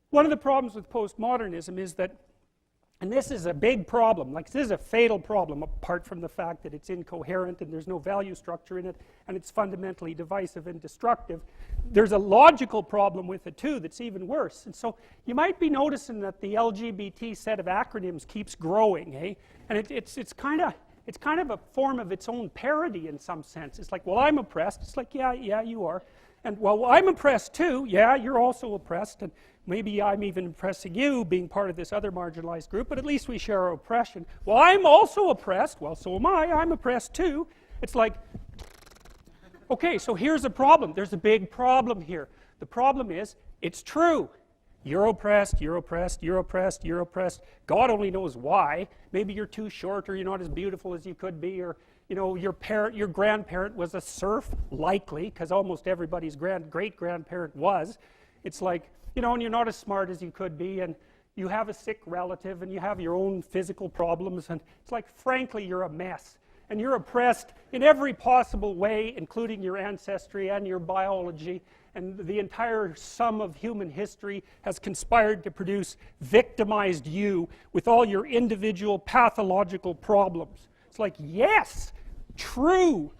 one of the problems with postmodernism is that, and this is a big problem, like this is a fatal problem apart from the fact that it's incoherent and there's no value structure in it and it's fundamentally divisive and destructive. There's a logical problem with it too that's even worse. And so you might be noticing that the LGBT set of acronyms keeps growing, eh? And it's kind of a form of its own parody in some sense. It's like, well, I'm oppressed. It's like, yeah, you are. And well, I'm oppressed too. Yeah, you're also oppressed. And maybe I'm even oppressing you, being part of this other marginalized group, but at least we share our oppression. Well, I'm also oppressed. Well, so am I. I'm oppressed too. It's like, okay, so here's the problem. There's a big problem here. The problem is, it's true. You're oppressed, you're oppressed, you're oppressed, you're oppressed. God only knows why. Maybe you're too short, or you're not as beautiful as you could be, or you know, your grandparent was a serf, likely, because almost everybody's great-grandparent was. It's like, you know, and you're not as smart as you could be, and you have a sick relative, and you have your own physical problems, and it's like, frankly, you're a mess. And you're oppressed in every possible way, including your ancestry and your biology, and the entire sum of human history has conspired to produce victimized you with all your individual pathological problems. It's like, yes, true.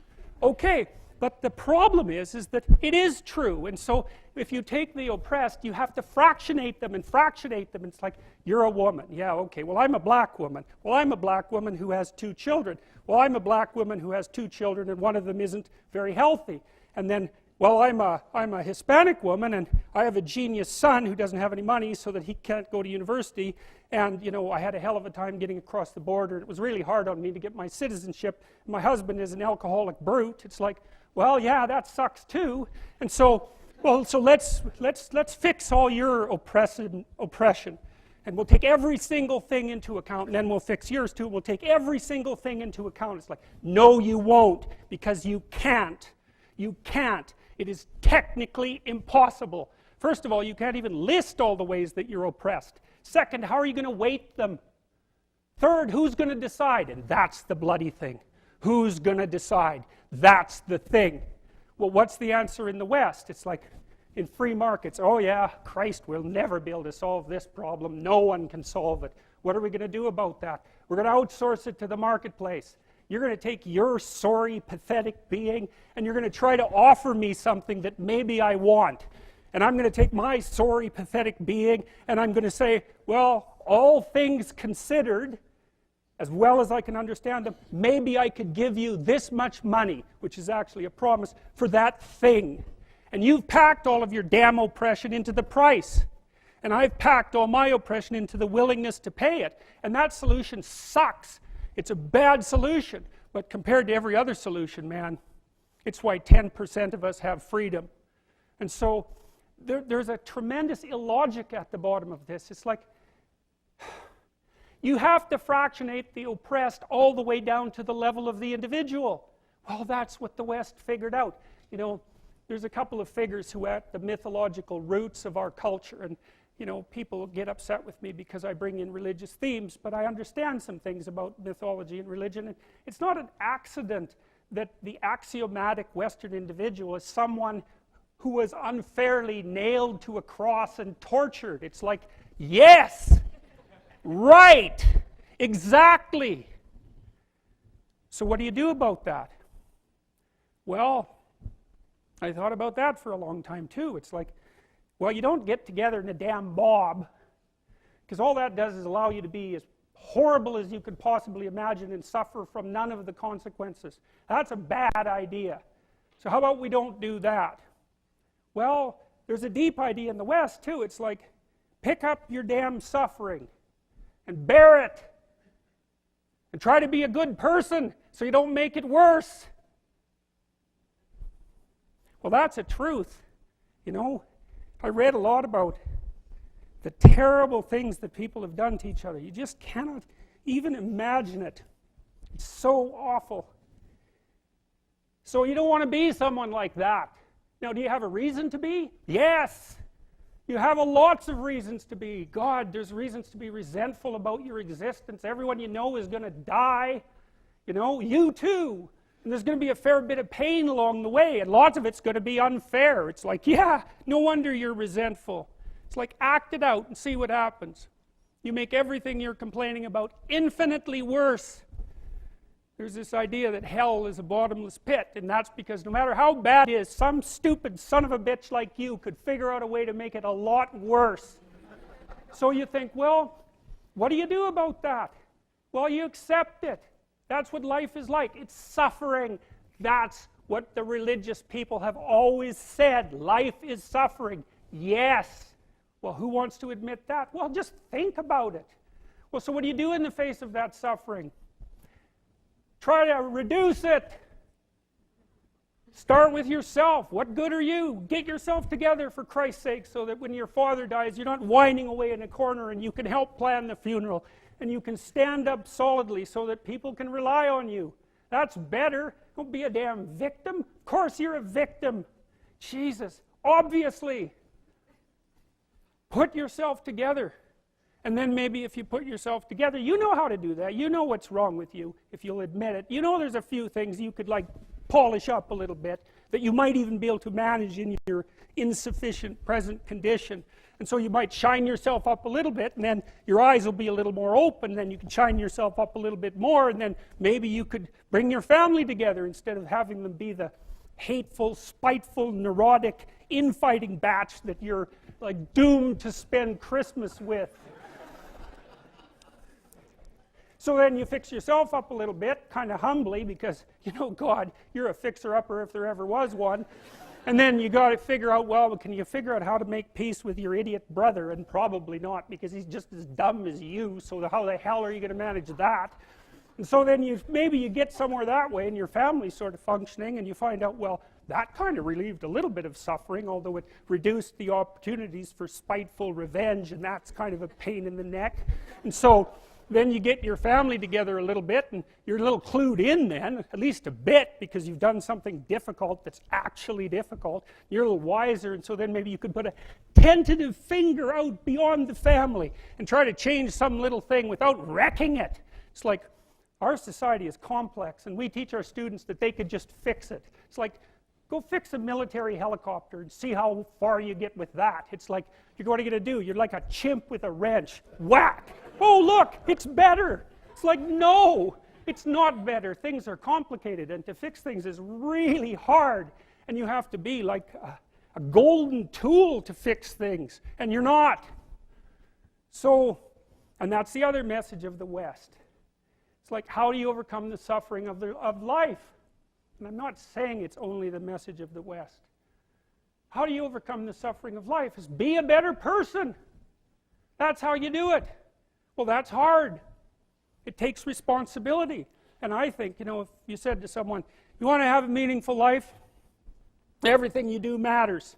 Okay, but the problem is that it is true. And so if you take the oppressed, you have to fractionate them and fractionate them. It's like, you're a woman. Yeah, okay, well, I'm a black woman. Well, I'm a black woman who has 2 children. Well, I'm a black woman who has 2 children and one of them isn't very healthy. And then, well, I'm a Hispanic woman and I have a genius son who doesn't have any money so that he can't go to university. And, you know, I had a hell of a time getting across the border. It was really hard on me to get my citizenship. My husband is an alcoholic brute. It's like, well, yeah, that sucks too. And so, well, so let's fix all your oppression. And we'll take every single thing into account, and then we'll fix yours too. We'll take every single thing into account. It's like, no, you won't, because you can't. You can't. It is technically impossible. First of all, you can't even list all the ways that you're oppressed. Second, how are you going to weight them? Third, who's going to decide? And that's the bloody thing. Who's going to decide? That's the thing. Well, what's the answer in the West? It's like, in free markets, oh yeah, Christ, we'll never be able to solve this problem. No one can solve it. What are we going to do about that? We're going to outsource it to the marketplace. You're going to take your sorry, pathetic being, and you're going to try to offer me something that maybe I want. And I'm going to take my sorry, pathetic being, and I'm going to say, well, all things considered, as well as I can understand them, maybe I could give you this much money, which is actually a promise, for that thing. And you've packed all of your damn oppression into the price. And I've packed all my oppression into the willingness to pay it. And that solution sucks. It's a bad solution. But compared to every other solution, man, it's why 10% of us have freedom. And so there's a tremendous illogic at the bottom of this. It's like, you have to fractionate the oppressed all the way down to the level of the individual. Well, that's what the West figured out. You know, there's a couple of figures who are at the mythological roots of our culture, and you know, people get upset with me because I bring in religious themes, but I understand some things about mythology and religion. And it's not an accident that the axiomatic Western individual is someone who was unfairly nailed to a cross and tortured. It's like, yes, right, exactly. So what do you do about that? Well, I thought about that for a long time too. It's like, well, you don't get together in a damn mob, because all that does is allow you to be as horrible as you could possibly imagine and suffer from none of the consequences. That's a bad idea. So how about we don't do that? Well, there's a deep idea in the West too. It's like, pick up your damn suffering and bear it and try to be a good person so you don't make it worse. Well, that's a truth. You know, I read a lot about the terrible things that people have done to each other. You just cannot even imagine it. It's so awful. So you don't want to be someone like that. Now, do you have a reason to be? Yes. You have lots of reasons to be. God, there's reasons to be resentful about your existence. Everyone you know is going to die. You know, you too. And there's going to be a fair bit of pain along the way, and lots of it's going to be unfair. It's like, yeah, no wonder you're resentful. It's like act it out and see what happens. You make everything you're complaining about infinitely worse. There's this idea that hell is a bottomless pit, and that's because no matter how bad it is, some stupid son of a bitch like you could figure out a way to make it a lot worse. So you think, well, what do you do about that? Well, you accept it. That's what life is like. It's suffering. That's what the religious people have always said. Life is suffering. Yes. Well, who wants to admit that? Well, just think about it. Well, so what do you do in the face of that suffering? Try to reduce it. Start with yourself. What good are you? Get yourself together for Christ's sake so that when your father dies, you're not whining away in a corner, and you can help plan the funeral, and you can stand up solidly so that people can rely on you. That's better. Don't be a damn victim. Of course you're a victim. Jesus, obviously. Put yourself together. And then maybe if you put yourself together, you know how to do that. You know what's wrong with you, if you'll admit it. You know there's a few things you could like polish up a little bit, that you might even be able to manage in your insufficient present condition. And so you might shine yourself up a little bit, and then your eyes will be a little more open, then you can shine yourself up a little bit more, and then maybe you could bring your family together instead of having them be the hateful, spiteful, neurotic, infighting batch that you're like doomed to spend Christmas with. So then you fix yourself up a little bit, kind of humbly, because, you know, God, you're a fixer-upper if there ever was one. And then you got to figure out, well, can you figure out how to make peace with your idiot brother? And probably not, because he's just as dumb as you, so how the hell are you going to manage that? And so then maybe you get somewhere that way, and your family's sort of functioning, and you find out, well, that kind of relieved a little bit of suffering, although it reduced the opportunities for spiteful revenge, and that's kind of a pain in the neck. And so then you get your family together a little bit, and you're a little clued in then, at least a bit, because you've done something difficult that's actually difficult. You're a little wiser, and so then maybe you could put a tentative finger out beyond the family and try to change some little thing without wrecking it. It's like our society is complex, and we teach our students that they could just fix it. It's like, go fix a military helicopter and see how far you get with that. It's like, what are you going to do? You're like a chimp with a wrench. Whack! Oh, look, it's better. It's like, no, it's not better. Things are complicated, and to fix things is really hard. And you have to be like a golden tool to fix things, and you're not. So, and that's the other message of the West. It's like, how do you overcome the suffering of life? And I'm not saying it's only the message of the West. How do you overcome the suffering of life? Is be a better person. That's how you do it. Well, that's hard. It takes responsibility. And I think, you know, if you said to someone, you want to have a meaningful life? Everything you do matters.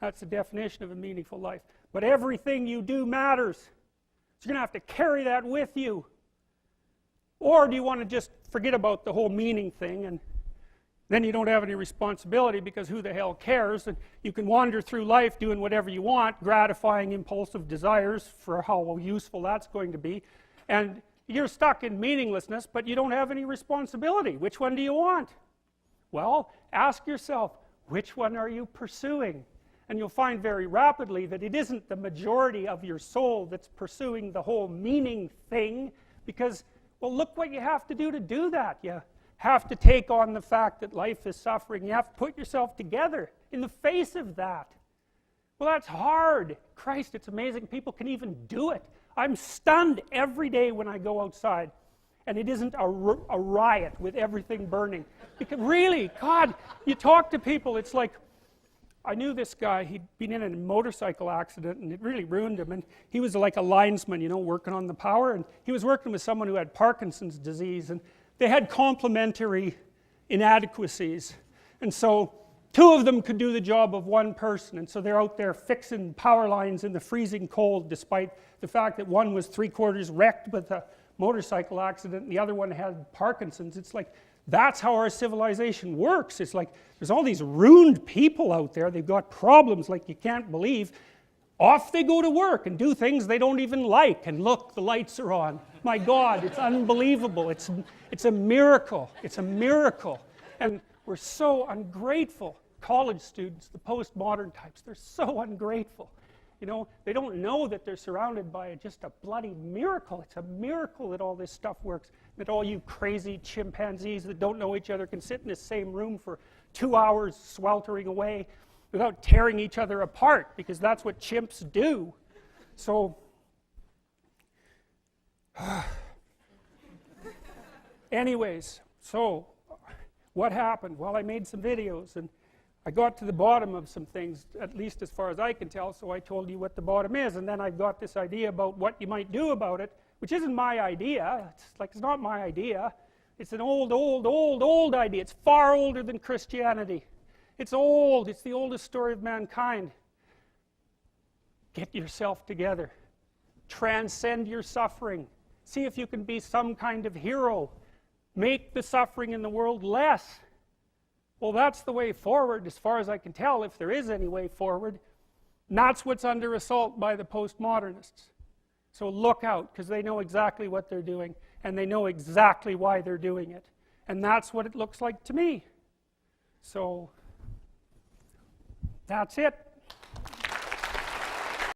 That's the definition of a meaningful life. But everything you do matters. So you're going to have to carry that with you. Or do you want to just forget about the whole meaning thing, and then you don't have any responsibility, because who the hell cares, and you can wander through life doing whatever you want, gratifying impulsive desires for how useful that's going to be, and you're stuck in meaninglessness, but you don't have any responsibility. Which one do you want? Well, ask yourself, which one are you pursuing? And you'll find very rapidly that it isn't the majority of your soul that's pursuing the whole meaning thing, because, well, look what you have to do that. You have to take on the fact that life is suffering. You have to put yourself together in the face of that. Well, that's hard. Christ, it's amazing people can even do it. I'm stunned every day when I go outside, and it isn't a riot with everything burning. Because really, God, you talk to people, it's like, I knew this guy, he'd been in a motorcycle accident, and it really ruined him, and he was like a linesman, you know, working on the power, and he was working with someone who had Parkinson's disease, and they had complementary inadequacies, and so two of them could do the job of one person, and so they're out there fixing power lines in the freezing cold, despite the fact that one was 3/4 wrecked with a motorcycle accident and the other one had Parkinson's. It's like, that's how our civilization works. It's like, there's all these ruined people out there, they've got problems like you can't believe. Off they go to work and do things they don't even like, and look, the lights are on. My God, it's unbelievable. It's a miracle. It's a miracle. And we're so ungrateful. College students, the postmodern types, they're so ungrateful. You know, they don't know that they're surrounded by just a bloody miracle. It's a miracle that all this stuff works, that all you crazy chimpanzees that don't know each other can sit in the same room for 2 hours sweltering away without tearing each other apart, because that's what chimps do. So, anyways, so what happened? Well, I made some videos and I got to the bottom of some things, at least as far as I can tell, so I told you what the bottom is, and then I got this idea about what you might do about it, which isn't my idea. It's not my idea. It's an old idea. It's far older than Christianity. It's old. It's the oldest story of mankind. Get yourself together. Transcend your suffering. See if you can be some kind of hero. Make the suffering in the world less. Well, that's the way forward, as far as I can tell, if there is any way forward. And that's what's under assault by the postmodernists. So look out, because they know exactly what they're doing, and they know exactly why they're doing it. And that's what it looks like to me. So, that's it.